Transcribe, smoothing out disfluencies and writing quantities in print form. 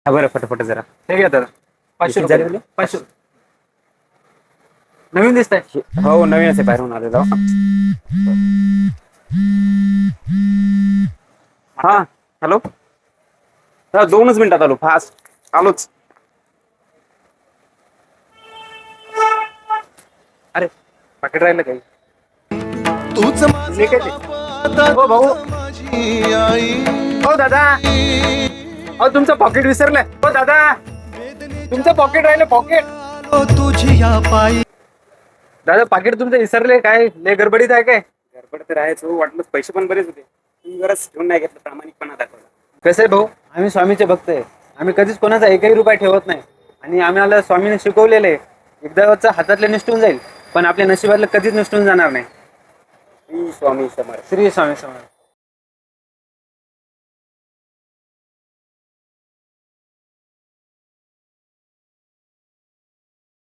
हा बरं फटाफट जरा. हे घ्या दादा, 500 किती झाले रुपये. म्हणे? 500. नवीन दिसतंय. हो नवीनच आहे बाहेरून आलेलो. हा हॅलो. हा 2च मिनिटात आलो, फास्ट आलोच. अरे पाकिट राहिलं काही. तूच ले माझा काय ते? बाप आता हो भाऊ. तूच माझी आई. हो दादा, अहो तुमचं पॉकेट विसरलंय. हो दादा, तुमचं पॉकेट राहिलं, पॉकेट. आलो तुझी या पायी. दादा पाकिट तुमचं विसरले काय? लय गडबडीत आहे काय? गडबड तर आहेच हो, वाटलं पैसे पण बरेच होते. तुम्ही जराच घेऊन नाही घेतलं, प्रामाणिकपणा दाखवला. कसं आहे भाऊ, आम्ही स्वामीचे भक्त आहे. आम्ही कधीच कोणाचा एकही रुपया ठेवत नाही. आणि आम्हाला स्वामीने शिकवलेलं आहे, एकदाचा हातातले निसटून जाईल पण आपल्या नशिबातलं कधीच निसटून जाणार नाही. श्री स्वामी समर्थ. श्री स्वामी समर्थ.